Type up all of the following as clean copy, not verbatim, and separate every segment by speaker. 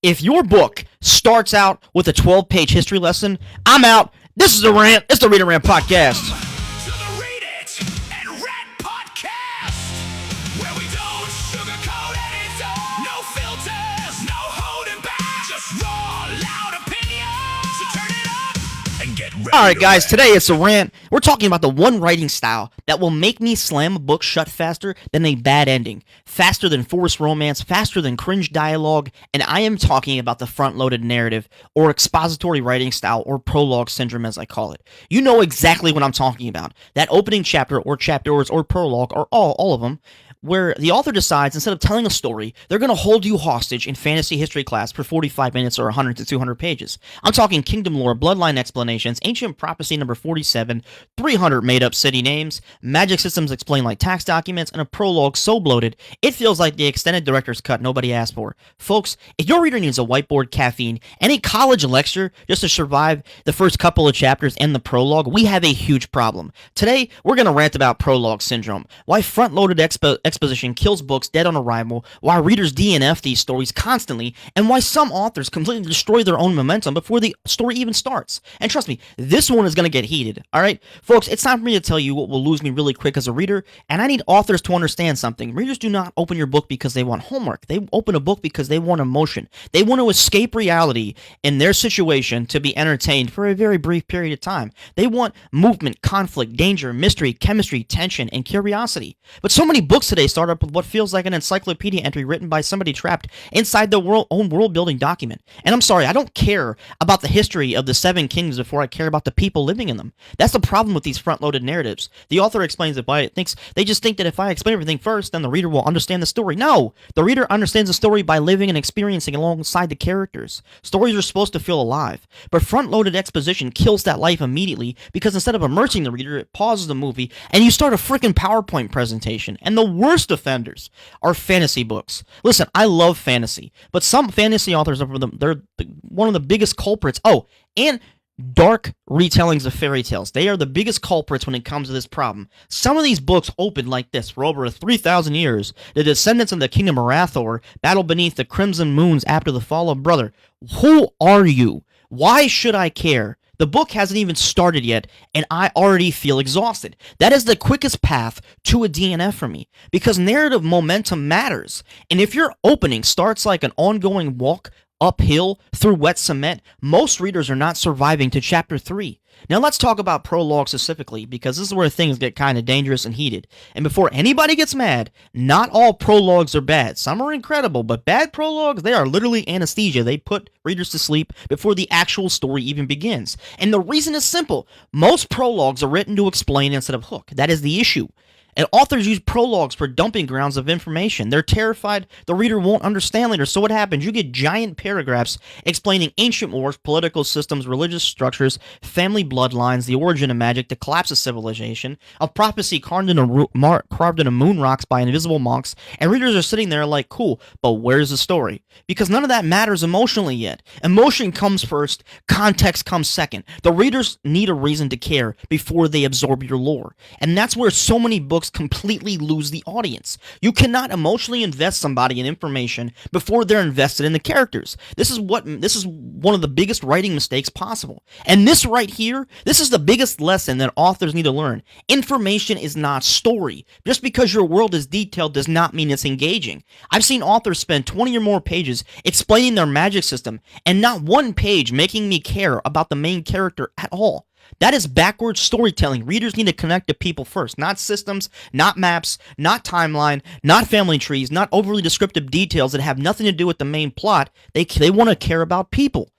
Speaker 1: If your book starts out with a 12-page history lesson, I'm out. This is the rant. It's the Read and Rant podcast.
Speaker 2: To the Read It and Rant Podcast, where we don't sugarcoat it, no filters, no holding back, just raw, loud opinions. So turn it up and get ready.
Speaker 1: All right, guys,
Speaker 2: to
Speaker 1: today it's a rant. We're talking about the one writing style that will make me slam a book shut faster than a bad ending, faster than forced romance, faster than cringe dialogue, and I am talking about the front-loaded narrative, or expository writing style, or prologue syndrome as I call it. You know exactly what I'm talking about. That opening chapter, or chapters, or prologue, or all of them, where the author decides instead of telling a story, they're going to hold you hostage in fantasy history class for 45 minutes or 100 to 200 pages. I'm talking kingdom lore, bloodline explanations, ancient prophecy number 47, 300 made-up city names, magic systems explained like tax documents, and a prologue so bloated, it feels like the extended director's cut nobody asked for. Folks, if your reader needs a whiteboard, caffeine, and a college lecture just to survive the first couple of chapters and the prologue, we have a huge problem. Today, we're going to rant about prologue syndrome, why front-loaded exposition kills books dead on arrival, why readers DNF these stories constantly, and why some authors completely destroy their own momentum before the story even starts. And trust me, this one is going to get heated, alright? Folks, it's time for me to tell you what will lose me really quick as a reader, and I need authors to understand something. Readers do not open your book because they want homework. They open a book because they want emotion. They want to escape reality in their situation to be entertained for a very brief period of time. They want movement, conflict, danger, mystery, chemistry, tension, and curiosity. But so many books today start up with what feels like an encyclopedia entry written by somebody trapped inside their own world-building document. And I'm sorry, I don't care about the history of the Seven Kingdoms before I care about the people living in them. That's the problem with these front-loaded narratives. The author explains it by they just think that if I explain everything first, then the reader will understand the story. No! The reader understands the story by living and experiencing alongside the characters. Stories are supposed to feel alive, but front-loaded exposition kills that life immediately because instead of immersing the reader, it pauses the movie and you start a freaking PowerPoint presentation. And the worst offenders are fantasy books. Listen, I love fantasy, but some fantasy authors they're one of the biggest culprits. Oh, and dark retellings of fairy tales. They are the biggest culprits when it comes to this problem. Some of these books open like this. For over 3,000 years, the descendants of the kingdom of Arathor battle beneath the crimson moons after the fall of brother. Who are you? Why should I care? The book hasn't even started yet, and I already feel exhausted. That is the quickest path to a DNF for me, because narrative momentum matters. And if your opening starts like an ongoing walk uphill through wet cement, most readers are not surviving to chapter 3. Now let's talk about prologue specifically, because this is where things get kind of dangerous and heated. And before anybody gets mad, not all prologues are bad. Some are incredible, but bad prologues, they are literally anesthesia. They put readers to sleep before the actual story even begins. And the reason is simple. Most prologues are written to explain instead of hook. That is the issue. And authors use prologues for dumping grounds of information. They're terrified the reader won't understand later. So what happens? You get giant paragraphs explaining ancient wars, political systems, religious structures, family bloodlines, the origin of magic, the collapse of civilization, a prophecy carved into moon rocks by invisible monks, and readers are sitting there like, cool, but where's the story? Because none of that matters emotionally yet. Emotion comes first, context comes second. The readers need a reason to care before they absorb your lore. And that's where so many books completely lose the audience. You cannot emotionally invest somebody in information before they're invested in the characters. This is one of the biggest writing mistakes possible. And this right here, this is the biggest lesson that authors need to learn. Information is not story. Just because your world is detailed does not mean it's engaging. I've seen authors spend 20 or more pages explaining their magic system and not one page making me care about the main character at all. That is backwards storytelling. Readers need to connect to people first, not systems, not maps, not timeline, not family trees, not overly descriptive details that have nothing to do with the main plot. They want to care about people.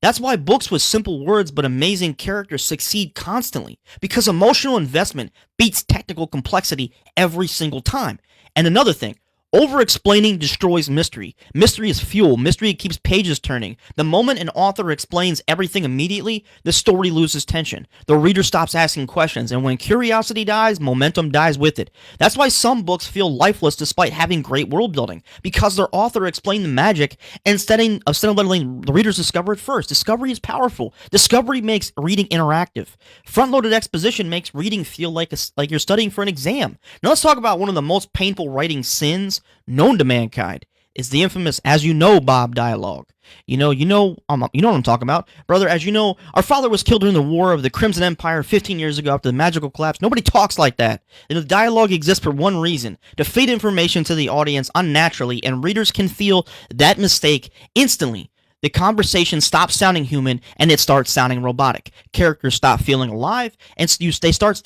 Speaker 1: That's why books with simple words but amazing characters succeed constantly, because emotional investment beats technical complexity every single time. And another thing, over-explaining destroys mystery. Mystery is fuel. Mystery keeps pages turning. The moment an author explains everything immediately, the story loses tension. The reader stops asking questions, and when curiosity dies, momentum dies with it. That's why some books feel lifeless despite having great world building, because their author explained the magic instead of letting the readers discover it first. Discovery is powerful. Discovery makes reading interactive. Front-loaded exposition makes reading feel like you're studying for an exam. Now let's talk about one of the most painful writing sins known to mankind: is the infamous "as you know, Bob" dialogue. You know what I'm talking about, brother. As you know, our father was killed during the War of the Crimson Empire 15 years ago after the magical collapse. Nobody talks like that. And the dialogue exists for one reason: to feed information to the audience unnaturally, and readers can feel that mistake instantly. The conversation stops sounding human and it starts sounding robotic. Characters stop feeling alive, and they start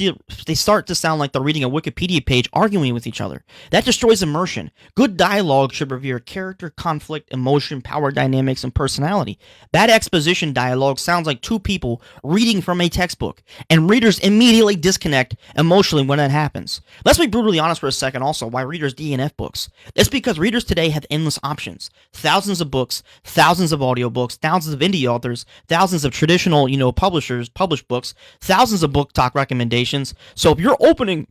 Speaker 1: to sound like they're reading a Wikipedia page arguing with each other. That destroys immersion. Good dialogue should revere character, conflict, emotion, power dynamics, and personality. Bad exposition dialogue sounds like two people reading from a textbook, and readers immediately disconnect emotionally when that happens. Let's be brutally honest for a second also why readers DNF books. It's because readers today have endless options. Thousands of books, thousands of audiobooks, thousands of indie authors, thousands of traditional, publishers publish books, thousands of book talk recommendations. So if your opening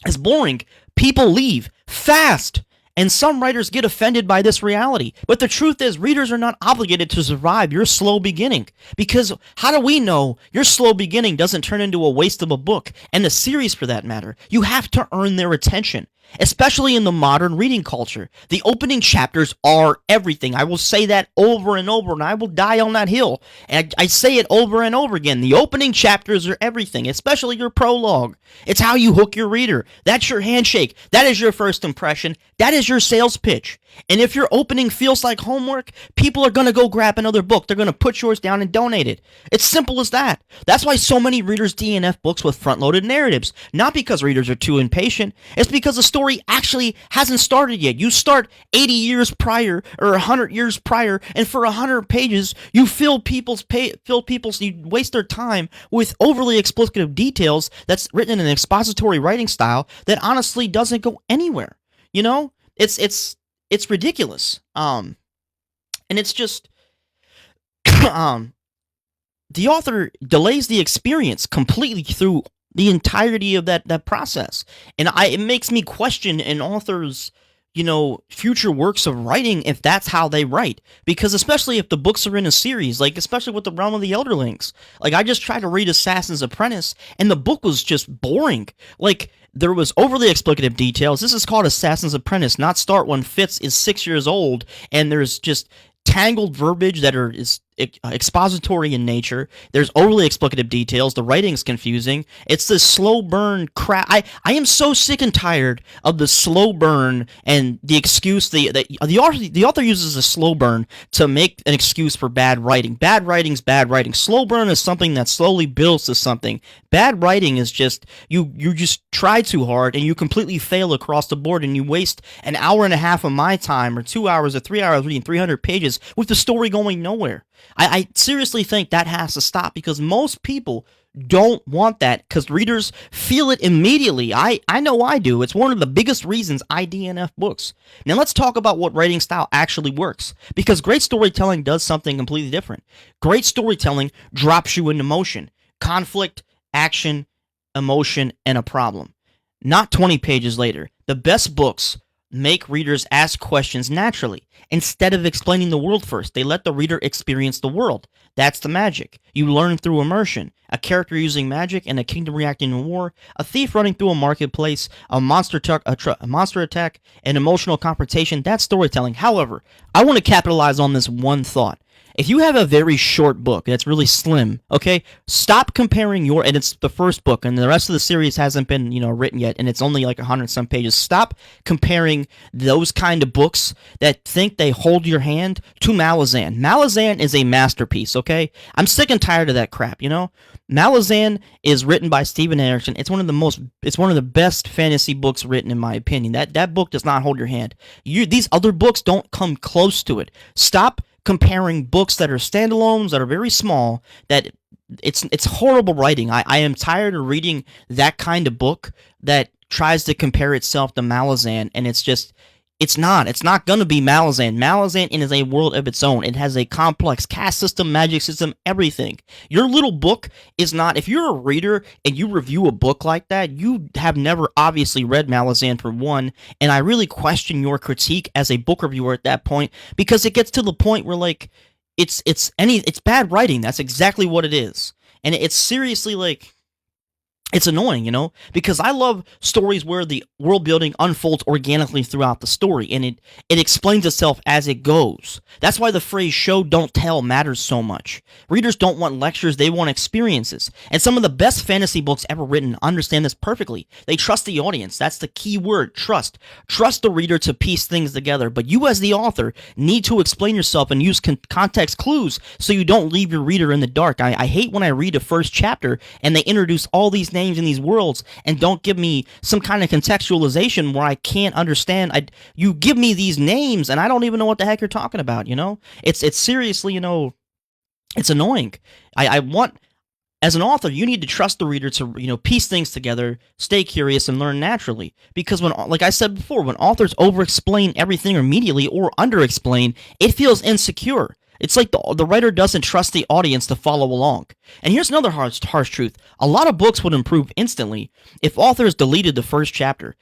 Speaker 1: is boring, people leave fast. And some writers get offended by this reality. But the truth is, readers are not obligated to survive your slow beginning. Because how do we know your slow beginning doesn't turn into a waste of a book, and a series for that matter? You have to earn their attention. Especially in the modern reading culture. The opening chapters are everything. I will say that over and over, and I will die on that hill. And I say it over and over again. The opening chapters are everything, especially your prologue. It's how you hook your reader. That's your handshake. That is your first impression. That is your sales pitch. And if your opening feels like homework, people are going to go grab another book. They're going to put yours down and donate it. It's simple as that. That's why so many readers DNF books with front-loaded narratives. Not because readers are too impatient. It's because the story actually hasn't started yet. You start 80 years prior or 100 years prior, and for 100 pages, you you waste their time with overly explicative details that's written in an expository writing style that honestly doesn't go anywhere. It's ridiculous. And it's just the author delays the experience completely through the entirety of that process. And it makes me question an author's, future works of writing if that's how they write. Because especially if the books are in a series, like especially with the Realm of the Elderlings. Like I just tried to read Assassin's Apprentice and the book was just boring. Like there was overly explicative details. This is called Assassin's Apprentice, not Start When Fitz is 6 years old, and there's just tangled verbiage that is expository in nature. There's overly explicative details. The writing's confusing. It's this slow burn crap. I am so sick and tired of the slow burn and the excuse. The author uses a slow burn to make an excuse for bad writing. Bad writing's bad writing. Slow burn is something that slowly builds to something. Bad writing is just you just try too hard and you completely fail across the board, and you waste an hour and a half of my time or 2 hours or 3 hours reading 300 pages with the story going nowhere. I seriously think that has to stop, because most people don't want that, because readers feel it immediately. I know I do. It's one of the biggest reasons I DNF books. Now let's talk about what writing style actually works, because great storytelling does something completely different. Great storytelling drops you into motion. Conflict, action, emotion, and a problem. Not 20 pages later. The best books make readers ask questions naturally. Instead of explaining the world first, they let the reader experience the world. That's the magic. You learn through immersion. A character using magic and a kingdom reacting to war, a thief running through a marketplace, a monster attack, an emotional confrontation. That's storytelling. However, I want to capitalize on this one thought. If you have a very short book that's really slim, okay, stop comparing and it's the first book, and the rest of the series hasn't been, written yet, and it's only like 100-some pages. Stop comparing those kind of books that think they hold your hand to Malazan. Malazan is a masterpiece, okay? I'm sick and tired of that crap, Malazan is written by Steven Erikson. It's one of the best fantasy books written, in my opinion. That book does not hold your hand. These other books don't come close to it. Stop comparing books that are standalones, that are very small, that it's horrible writing. I am tired of reading that kind of book that tries to compare itself to Malazan, and it's not gonna be Malazan. Malazan is a world of its own. It has a complex caste system, magic system, everything. Your little book is not. If you're a reader and you review a book like that, you have never obviously read Malazan for one, and I really question your critique as a book reviewer at that point, because it gets to the point where like it's bad writing. That's exactly what it is, and it's seriously like It's annoying, because I love stories where the world building unfolds organically throughout the story and it explains itself as it goes. That's why the phrase show don't tell matters so much. Readers don't want lectures, they want experiences. And some of the best fantasy books ever written understand this perfectly. They trust the audience. That's the key word, trust. Trust the reader to piece things together, but you as the author need to explain yourself and use context clues so you don't leave your reader in the dark. I hate when I read a first chapter and they introduce all these names in these worlds and don't give me some kind of contextualization where I can't understand. You give me these names and I don't even know what the heck you're talking about. It's seriously, it's annoying. I want, as an author, you need to trust the reader to piece things together, stay curious, and learn naturally. Because like I said before, when authors over-explain everything immediately or under-explain, it feels insecure. It's like the writer doesn't trust the audience to follow along. And here's another harsh truth. A lot of books would improve instantly if authors deleted the first chapter.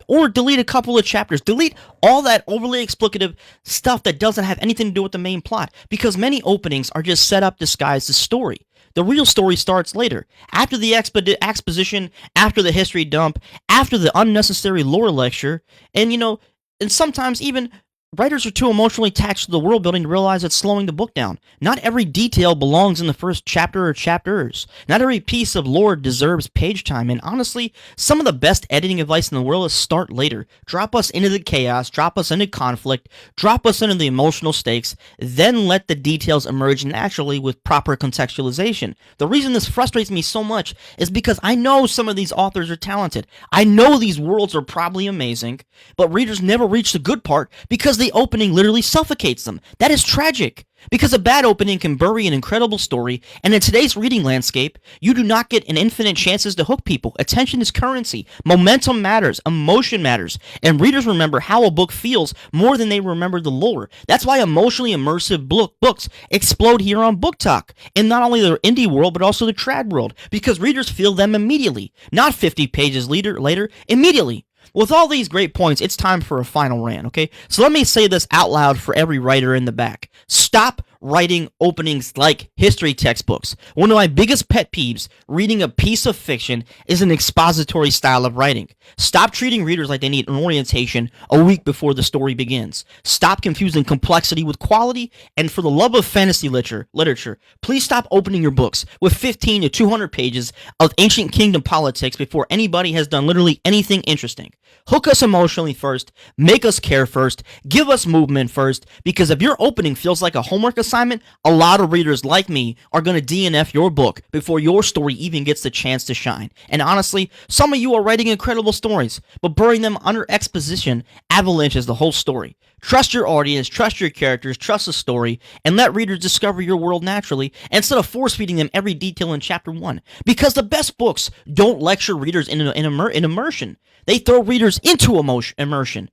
Speaker 1: Or delete a couple of chapters. Delete all that overly explicative stuff that doesn't have anything to do with the main plot. Because many openings are just set up disguised as story. The real story starts later. After the exposition, after the history dump, after the unnecessary lore lecture, and sometimes even writers are too emotionally attached to the world building to realize it's slowing the book down. Not every detail belongs in the first chapter or chapters. Not every piece of lore deserves page time. And honestly, some of the best editing advice in the world is start later. Drop us into the chaos, drop us into conflict, drop us into the emotional stakes, then let the details emerge naturally with proper contextualization. The reason this frustrates me so much is because I know some of these authors are talented. I know these worlds are probably amazing, but readers never reach the good part because the opening literally suffocates them. That is tragic. Because a bad opening can bury an incredible story, and in today's reading landscape, you do not get an infinite chances to hook people. Attention is currency. Momentum matters. Emotion matters. And readers remember how a book feels more than they remember the lore. That's why emotionally immersive books explode here on Book Talk, in not only the indie world, but also the trad world, because readers feel them immediately. Not 50 pages later, immediately. With all these great points, it's time for a final rant, okay? So let me say this out loud for every writer in the back. Stop writing openings like history textbooks. One of my biggest pet peeves reading a piece of fiction is an expository style of writing. Stop treating readers like they need an orientation a week before the story begins. Stop confusing complexity with quality, and for the love of fantasy literature, please stop opening your books with 15 to 200 pages of ancient kingdom politics before anybody has done literally anything interesting. Hook us emotionally first, make us care first, give us movement first, because if your opening feels like a homework assignment, a lot of readers like me are going to DNF your book before your story even gets the chance to shine. And honestly, some of you are writing incredible stories, but burying them under exposition avalanches the whole story. Trust your audience, trust your characters, trust the story, and let readers discover your world naturally instead of force-feeding them every detail in chapter 1. Because the best books don't lecture readers in immersion. They throw readers into immersion,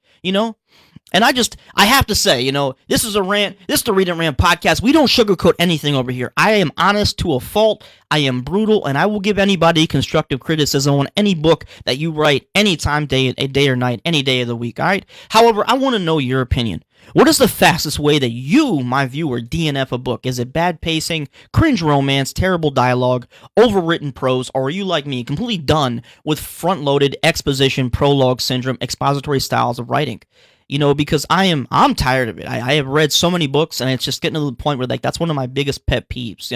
Speaker 1: And I have to say, this is a rant. This is the Read and Rant podcast. We don't sugarcoat anything over here. I am honest to a fault. I am brutal, and I will give anybody constructive criticism on any book that you write anytime, day or night, any day of the week, all right? However, I want to know your opinion. What is the fastest way that you, my viewer, DNF a book? Is it bad pacing, cringe romance, terrible dialogue, overwritten prose, or are you like me, completely done with front-loaded exposition, prologue syndrome, expository styles of writing? Because I'm tired of it. I have read so many books, and it's just getting to the point where that's one of my biggest pet peeves.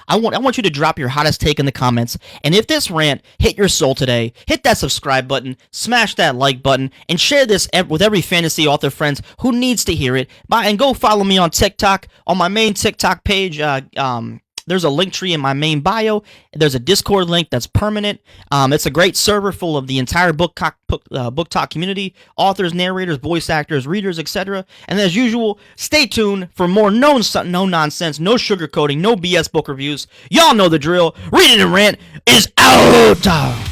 Speaker 1: I want you to drop your hottest take in the comments, and if this rant hit your soul today, hit that subscribe button, smash that like button, and share this with every fantasy author friends who needs to hear it. And go follow me on TikTok, on my main TikTok page. There's a link tree in my main bio. There's a Discord link that's permanent. It's a great server full of the entire Book Talk community, authors, narrators, voice actors, readers, etc. And as usual, stay tuned for more no nonsense, no sugarcoating, no BS book reviews. Y'all know the drill. Read it and Rant is out.